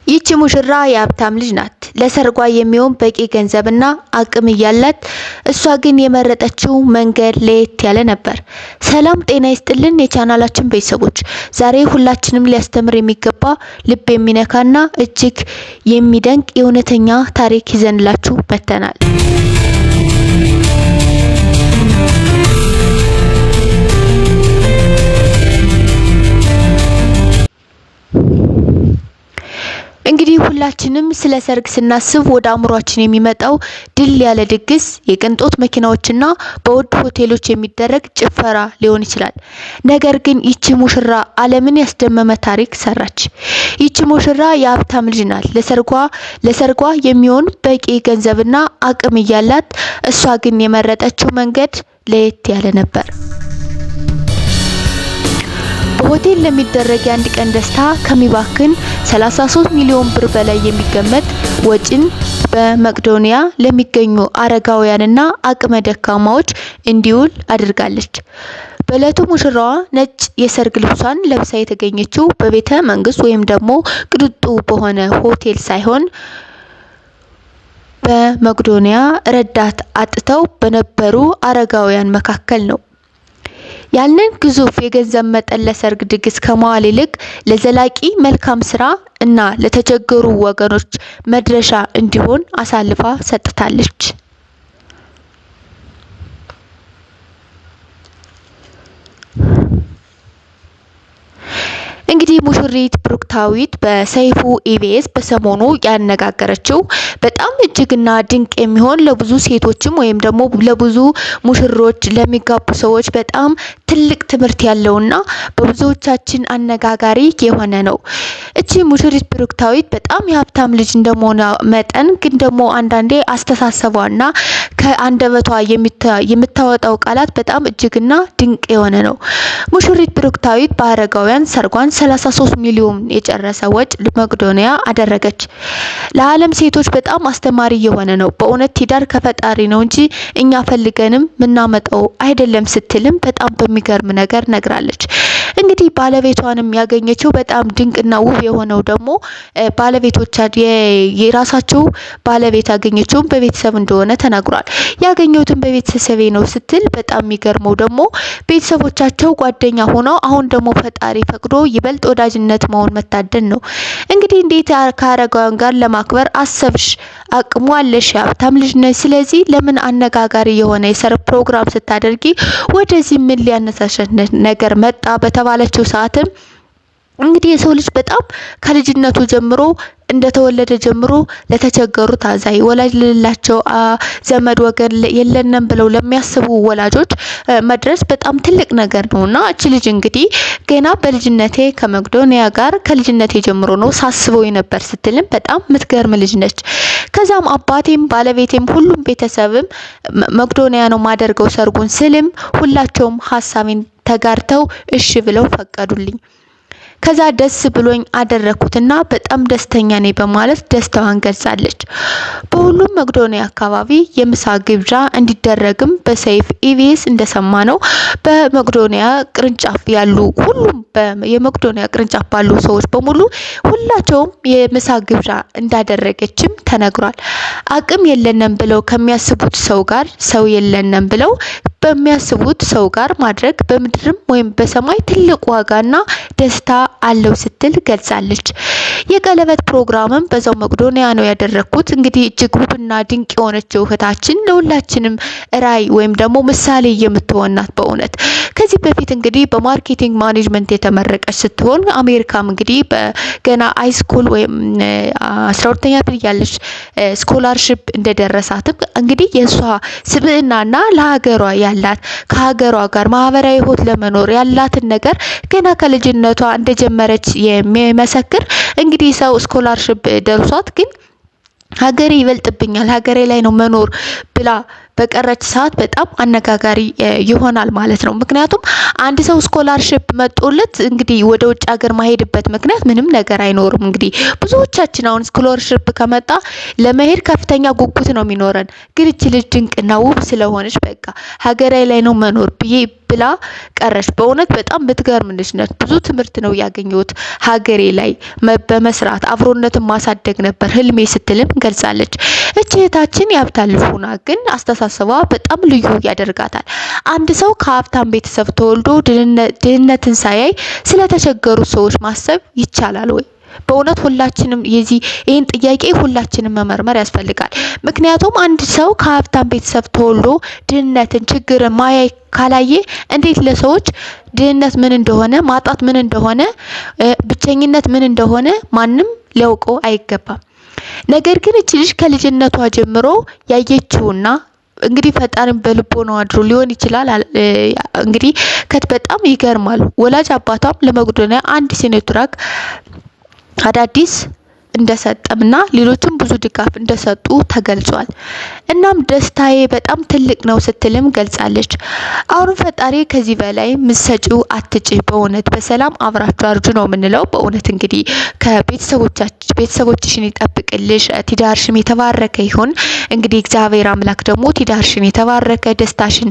ይቺ ሙሽራ የሀብታም ልጅ ናት። ለሰርጓ የሚሆን በቂ ገንዘብና አቅም እያላት እሷ ግን የመረጠችው መንገድ ለየት ያለ ነበር። ሰላም ጤና ይስጥልን የቻናላችን ቤተሰቦች፣ ዛሬ ሁላችንም ሊያስተምር የሚገባ ልብ የሚነካና እጅግ የሚደንቅ የእውነተኛ ታሪክ ይዘንላችሁ መጥተናል። እንግዲህ ሁላችንም ስለ ሰርግ ስናስብ ወደ አእምሯችን የሚመጣው ድል ያለ ድግስ፣ የቅንጦት መኪናዎችና በውድ ሆቴሎች የሚደረግ ጭፈራ ሊሆን ይችላል። ነገር ግን ይቺ ሙሽራ ዓለምን ያስደመመ ታሪክ ሰራች። ይቺ ሙሽራ የሀብታም ልጅ ናት። ለሰርጓ የሚሆን በቂ ገንዘብና አቅም እያላት እሷ ግን የመረጠችው መንገድ ለየት ያለ ነበር። በሆቴል ለሚደረግ የአንድ ቀን ደስታ ከሚባክን 33 ሚሊዮን ብር በላይ የሚገመት ወጪን በመቄዶንያ ለሚገኙ አረጋውያንና አቅመ ደካማዎች እንዲውል አድርጋለች። በዕለቱ ሙሽራዋ ነጭ የሰርግ ልብሷን ለብሳ የተገኘችው በቤተ መንግስት ወይም ደግሞ ቅንጡ በሆነ ሆቴል ሳይሆን በመቄዶንያ ረዳት አጥተው በነበሩ አረጋውያን መካከል ነው። ያንን ግዙፍ የገንዘብ መጠን ለሰርግ ድግስ ከመዋል ይልቅ ለዘላቂ መልካም ስራ እና ለተቸገሩ ወገኖች መድረሻ እንዲሆን አሳልፋ ሰጥታለች። እንግዲህ ሙሽሪት ብሩክታዊት በሰይፉ ኢቢኤስ በሰሞኑ ያነጋገረችው በጣም እጅግና ድንቅ የሚሆን ለብዙ ሴቶችም ወይም ደግሞ ለብዙ ሙሽሮች ለሚጋቡ ሰዎች በጣም ትልቅ ትምህርት ያለውና በብዙዎቻችን አነጋጋሪ የሆነ ነው። እቺ ሙሽሪት ብሩክታዊት በጣም የሀብታም ልጅ እንደመሆኗ መጠን ግን ደግሞ አንዳንዴ አስተሳሰቧና ከአንደበቷ የምታወጣው ቃላት በጣም እጅግና ድንቅ የሆነ ነው። ሙሽሪት ብሩክታዊት በአረጋውያን ሰርጓን 33 ሚሊዮን የጨረሰ ወጪ ለመቄዶንያ አደረገች። ለዓለም ሴቶች በጣም አስተማሪ የሆነ ነው። በእውነት ትዳር ከፈጣሪ ነው እንጂ እኛ ፈልገንም ምናመጣው አይደለም ስትልም በጣም በሚገርም ነገር ነግራለች። እንግዲህ ባለቤቷንም ያገኘችው በጣም ድንቅና ውብ የሆነው ደግሞ የራሳቸው ባለቤት ያገኘችው በቤተሰብ እንደሆነ ተናግሯል። ያገኘሁትን በቤተሰቤ ነው ስትል በጣም የሚገርመው ደግሞ ቤተሰቦቻቸው ጓደኛ ሆነው አሁን ደግሞ ፈጣሪ ፈቅዶ ይበልጥ ወዳጅነት መሆን መታደል ነው። እንግዲህ እንዴት ከአረጋውያን ጋር ለማክበር አሰብሽ? አቅሙ አለሽ? ሀብታም ልጅ ነሽ። ስለዚህ ለምን አነጋጋሪ የሆነ የሰርግ ፕሮግራም ስታደርጊ ወደዚህ ምን ሊያነሳሽ ነገር መጣ በተባለችው ሰዓትም እንግዲህ የሰው ልጅ በጣም ከልጅነቱ ጀምሮ እንደተወለደ ጀምሮ ለተቸገሩት አዛኝ፣ ወላጅ ለሌላቸው ዘመድ ወገን የለንም ብለው ለሚያስቡ ወላጆች መድረስ በጣም ትልቅ ነገር ነውና እቺ ልጅ እንግዲህ ገና በልጅነቴ ከመቄዶንያ ጋር ከልጅነቴ ጀምሮ ነው ሳስበው የነበር ስትልም በጣም ምትገርም ልጅ ነች። ከዛም አባቴም ባለቤቴም ሁሉም ቤተሰብም መቄዶንያ ነው ማደርገው ሰርጉን ስልም ሁላቸውም ሀሳቤን ተጋርተው እሺ ብለው ፈቀዱልኝ። ከዛ ደስ ብሎኝ አደረኩትና በጣም ደስተኛ ነኝ በማለት ደስታዋን ገልጻለች። በሁሉም መቄዶንያ አካባቢ የምሳ ግብዣ እንዲደረግም በሰይፉ ኢቢኤስ እንደሰማነው በመቄዶንያ ቅርንጫፍ ያሉ ሁሉም የመቄዶንያ ቅርንጫፍ ባሉ ሰዎች በሙሉ ሁላቸውም የምሳ ግብዣ እንዳደረገችም ተነግሯል። አቅም የለንም ብለው ከሚያስቡት ሰው ጋር ሰው የለንም ብለው በሚያስቡት ሰው ጋር ማድረግ በምድርም ወይም በሰማይ ትልቅ ዋጋና ደስታ አለው ስትል ገልጻለች። የቀለበት ፕሮግራምም በዛው መቄዶንያ ነው ያደረኩት። እንግዲህ እጅግ ውብና ድንቅ የሆነችው እህታችን ለሁላችንም ራዕይ ወይም ደግሞ ምሳሌ የምትሆናት በእውነት ከዚህ በፊት እንግዲህ በማርኬቲንግ ማኔጅመንት የተመረቀች ስትሆን አሜሪካም እንግዲህ በገና ሃይስኩል ወይም 12ኛ ክፍል ያለች ስኮላርሺፕ እንደደረሳትም እንግዲህ የሷ ስብዕናና ለሀገሯ ያላት ከሀገሯ ጋር ማህበራዊ ህይወት ለመኖር ያላትን ነገር ገና ከልጅነቷ እንደጀመረች የሚመሰክር እንግዲህ ሰው ስኮላርሺፕ ደርሷት ግን ሀገሬ ይበልጥብኛል ሀገሬ ላይ ነው መኖር ብላ በቀረች ሰዓት በጣም አነጋጋሪ ይሆናል ማለት ነው። ምክንያቱም አንድ ሰው ስኮላርሺፕ መጥቶለት እንግዲህ ወደ ውጭ ሀገር ማሄድበት ምክንያት ምንም ነገር አይኖርም። እንግዲህ ብዙዎቻችን አሁን ስኮላርሺፕ ከመጣ ለመሄድ ከፍተኛ ጉጉት ነው የሚኖረን። ግን እቺ ልጅ ድንቅና ውብ ስለሆነች በቃ ሀገሬ ላይ ነው መኖር ብላ ቀረች። በእውነት በጣም የምትገርም ልጅ ነች። ብዙ ትምህርት ነው ያገኘሁት ሀገሬ ላይ በመስራት አብሮነትን ማሳደግ ነበር ህልሜ ስትልም ገልጻለች። እቺ እህታችን የሀብታም ልጅ ሆና ግን አስተሳሰቧ በጣም ልዩ ያደርጋታል። አንድ ሰው ከሀብታም ቤተሰብ ተወልዶ ድህነትን ሳያይ ስለተቸገሩ ሰዎች ማሰብ ይቻላል ወይ? በእውነት ሁላችንም ይህን ጥያቄ ሁላችንም መመርመር ያስፈልጋል። ምክንያቱም አንድ ሰው ከሀብታም ቤተሰብ ተወልዶ ድህነትን ችግርን ማያይ ካላየ እንዴት ለሰዎች ድህነት ምን እንደሆነ ማጣት ምን እንደሆነ ብቸኝነት ምን እንደሆነ ማንም ሊያውቀው አይገባም። ነገር ግን እቺ ልጅ ከልጅነቷ ጀምሮ ያየችውና እንግዲህ ፈጣሪን በልቦናው አድሮ ሊሆን ይችላል። እንግዲህ በጣም ይገርማል። ወላጅ አባቷም ለመቄዶንያ አንድ ሲኖትራክ አዳዲስ እንደሰጠምና ሌሎችም ብዙ ድጋፍ እንደሰጡ ተገልጿል። እናም ደስታዬ በጣም ትልቅ ነው ስትልም ገልጻለች። አሁን ፈጣሪ ከዚህ በላይ ምሰጪው አትጪ፣ በእውነት በሰላም አብራችሁ አርጁ ነው የምንለው። በእውነት እንግዲህ ቤተሰቦችሽን ይጠብቅልሽ፣ ትዳርሽም የተባረከ ይሁን። እንግዲህ እግዚአብሔር አምላክ ደግሞ ትዳርሽን የተባረከ ደስታሽን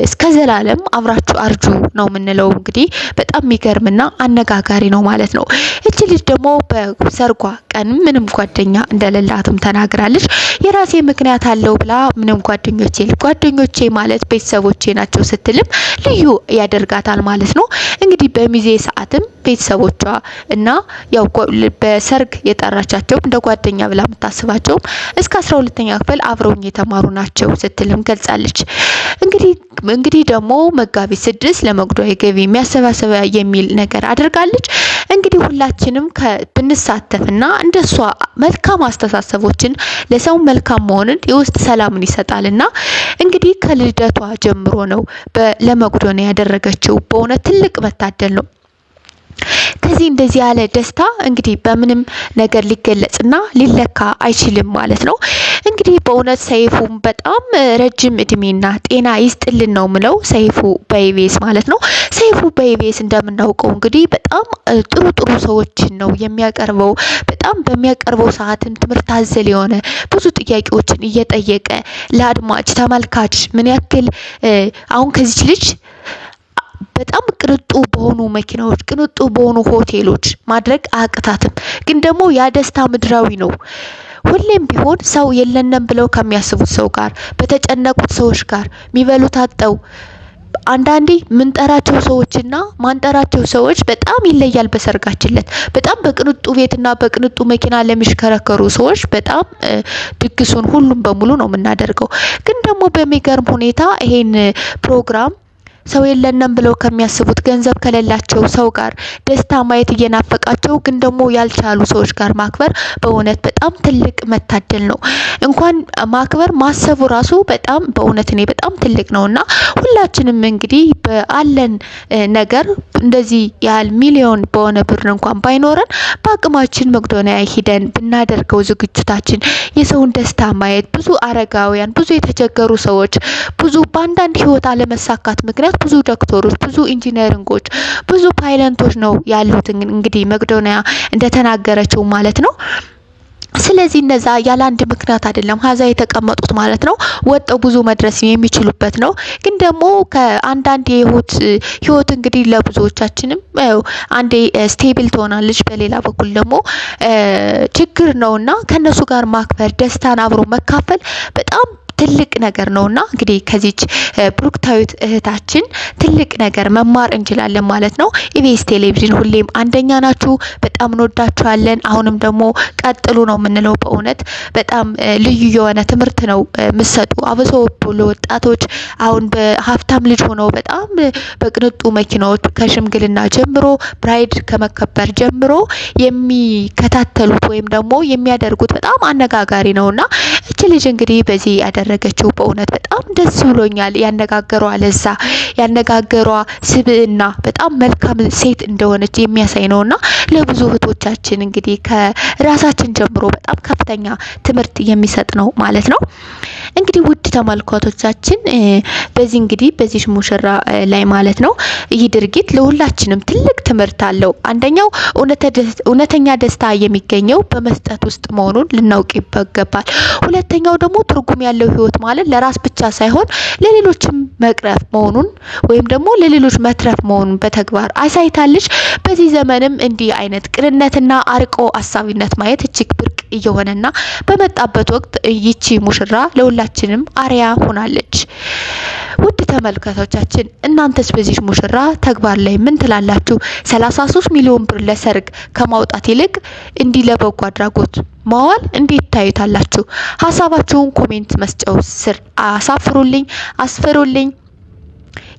እስከ ዘላለም አብራችሁ አርጁ ነው የምንለው። እንግዲህ በጣም የሚገርምና አነጋጋሪ ነው ማለት ነው። እቺ ልጅ ደግሞ በሰርጓ ቀን ምንም ጓደኛ እንደሌላትም ተናግራለች። የራሴ ምክንያት አለው ብላ ምንም ጓደኞቼ ማለት ቤተሰቦቼ ናቸው ስትልም ልዩ ያደርጋታል ማለት ነው። እንግዲህ በሚዜ ሰዓትም ቤተሰቦቿ እና ያው በሰርግ የጠራቻቸው እንደ ጓደኛ ብላ የምታስባቸው እስከ 12ኛ ክፍል አብረውኝ የተማሩ ናቸው ስትልም ገልጻለች። እንግዲህ ደግሞ መጋቢት 6 ለመቄዶንያ ገቢ የሚያሰባስበው የሚል ነገር አድርጋለች። እንግዲህ ሁላችንም ብንሳተፍና እንደሷ መልካም አስተሳሰቦችን ለሰው መልካም መሆንን የውስጥ ሰላምን ይሰጣልና እንግዲህ ከልደቷ ጀምሮ ነው ለመቄዶንያ ያደረገችው። በእውነት ትልቅ መታደል ነው። ከዚህ እንደዚህ ያለ ደስታ እንግዲህ በምንም ነገር ሊገለጽና ሊለካ አይችልም ማለት ነው። እንግዲህ በእውነት ሰይፉም በጣም ረጅም እድሜና ጤና ይስጥልን ነው ምለው። ሰይፉ በኢቢኤስ ማለት ነው። ሰይፉ በኢቢኤስ እንደምናውቀው እንግዲህ በጣም ጥሩ ሰዎችን ነው የሚያቀርበው። በጣም በሚያቀርበው ሰዓትም ትምህርት አዘል የሆነ ብዙ ጥያቄዎችን እየጠየቀ ለአድማጭ ተመልካች ምን ያክል አሁን ከዚች ልጅ በጣም ቅንጡ በሆኑ መኪናዎች ቅንጡ በሆኑ ሆቴሎች ማድረግ አያቅታትም። ግን ደግሞ ያ ደስታ ምድራዊ ነው። ሁሌም ቢሆን ሰው የለንም ብለው ከሚያስቡት ሰው ጋር በተጨነቁት ሰዎች ጋር የሚበሉት አጠው አንዳንዴ ምንጠራቸው ሰዎችና ማንጠራቸው ሰዎች በጣም ይለያል። በሰርጋችን ዕለት በጣም በቅንጡ ቤትና በቅንጡ መኪና ለሚሽከረከሩ ሰዎች በጣም ድግሱን ሁሉም በሙሉ ነው የምናደርገው። ግን ደግሞ በሚገርም ሁኔታ ይሄን ፕሮግራም ሰው የለንም ብለው ከሚያስቡት ገንዘብ ከሌላቸው ሰው ጋር ደስታ ማየት እየናፈቃቸው ግን ደግሞ ያልቻሉ ሰዎች ጋር ማክበር በእውነት በጣም ትልቅ መታደል ነው። እንኳን ማክበር ማሰቡ ራሱ በጣም በእውነት እኔ በጣም ትልቅ ነውና ሁላችንም እንግዲህ በአለን ነገር እንደዚህ ያህል ሚሊዮን በሆነ ብር እንኳን ባይኖረን በአቅማችን መቄዶንያ ሂደን ብናደርገው ዝግጅታችን የሰውን ደስታ ማየት ብዙ አረጋውያን ብዙ የተቸገሩ ሰዎች ብዙ በአንዳንድ ህይወት አለመሳካት ምክንያት ብዙ ዶክተሮች ብዙ ኢንጂነሪንጎች ብዙ ፓይለንቶች ነው ያሉት እንግዲህ መቄዶንያ እንደተናገረችው ማለት ነው። ስለዚህ እነዛ ያለ አንድ ምክንያት አይደለም ሀዛ የተቀመጡት ማለት ነው። ወጣው ብዙ መድረስ የሚችሉበት ነው። ግን ደግሞ ከአንዳንድ ህይወት እንግዲህ ለብዙዎቻችንም አንዴ ስቴብል ትሆናለች፣ በሌላ በኩል ደግሞ ችግር ነውና ከነሱ ጋር ማክበር ደስታን አብሮ መካፈል በጣም ትልቅ ነገር ነውና እንግዲህ ከዚች ብሩክታዊት እህታችን ትልቅ ነገር መማር እንችላለን ማለት ነው። ኢቢኤስ ቴሌቪዥን ሁሌም አንደኛ ናችሁ። በጣም እንወዳችኋለን። አሁንም ደግሞ ቀጥሉ ነው የምንለው። በእውነት በጣም ልዩ የሆነ ትምህርት ነው የምትሰጡ። አብሶ ለወጣቶች አሁን በሀብታም ልጅ ሆነው በጣም በቅንጡ መኪናዎች ከሽምግልና ጀምሮ ብራይድ ከመከበር ጀምሮ የሚከታተሉት ወይም ደግሞ የሚያደርጉት በጣም አነጋጋሪ ነውና እቺ ልጅ እንግዲህ በዚህ ያደረገችው በእውነት በጣም ደስ ብሎኛል። ያነጋገሯ ለዛ ያነጋገሯ ስብዕና በጣም መልካም ሴት እንደሆነች የሚያሳይ ነውና ለብዙ እህቶቻችን እንግዲህ ከራሳችን ጀምሮ በጣም ከፍተኛ ትምህርት የሚሰጥ ነው ማለት ነው። እንግዲህ ውድ ተመልካቾቻችን በዚህ እንግዲህ በዚህ ሙሽራ ላይ ማለት ነው ይህ ድርጊት ለሁላችንም ትልቅ ትምህርት አለው። አንደኛው እውነተኛ ደስታ የሚገኘው በመስጠት ውስጥ መሆኑን ልናውቅ ይገባል። ሁለተኛው ደግሞ ትርጉም ያለው ህይወት ማለት ለራስ ብቻ ሳይሆን ለሌሎችም መቅረፍ መሆኑን ወይም ደግሞ ለሌሎች መትረፍ መሆኑን በተግባር አሳይታለች። በዚህ ዘመንም እንዲህ አይነት ቅንነትና አርቆ አሳቢነት ማየት እጅግ ብርቅ እየሆነና በመጣበት ወቅት ይቺ ሙሽራ ለሁላችንም አርያ ሆናለች። ውድ ተመልካቾቻችን እናንተስ በዚህ ሙሽራ ተግባር ላይ ምን ትላላችሁ? 33 ሚሊዮን ብር ለሰርግ ከማውጣት ይልቅ እንዲህ ለበጎ አድራጎት ማዋል እንዴት ታዩታላችሁ? ሀሳባችሁን ኮሜንት መስጫው ስር አስፍሩልኝ።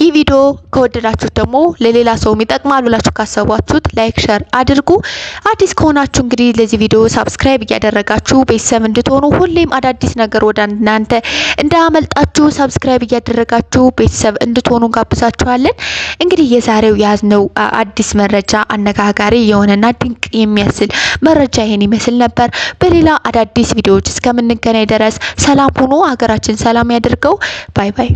ይህ ቪዲዮ ከወደዳችሁት ደግሞ ለሌላ ሰውም ይጠቅማል ብላችሁ ካሰባችሁት ላይክ ሼር አድርጉ። አዲስ ከሆናችሁ እንግዲህ ለዚህ ቪዲዮ ሰብስክራይብ እያደረጋችሁ ቤተሰብ እንድትሆኑ ሁሌም አዳዲስ ነገር ወደ እናንተ እንዳያመልጣችሁ ሰብስክራይብ እያደረጋችሁ ቤተሰብ እንድትሆኑ ጋብዛችኋለን። እንግዲህ የዛሬው ያዝነው አዲስ መረጃ አነጋጋሪ የሆነና ድንቅ የሚያስል መረጃ ይሄን ይመስል ነበር። በሌላ አዳዲስ ቪዲዮዎች እስከምንገናኝ ድረስ ሰላም ሁኑ። ሀገራችን ሰላም ያድርገው። ባይ ባይ።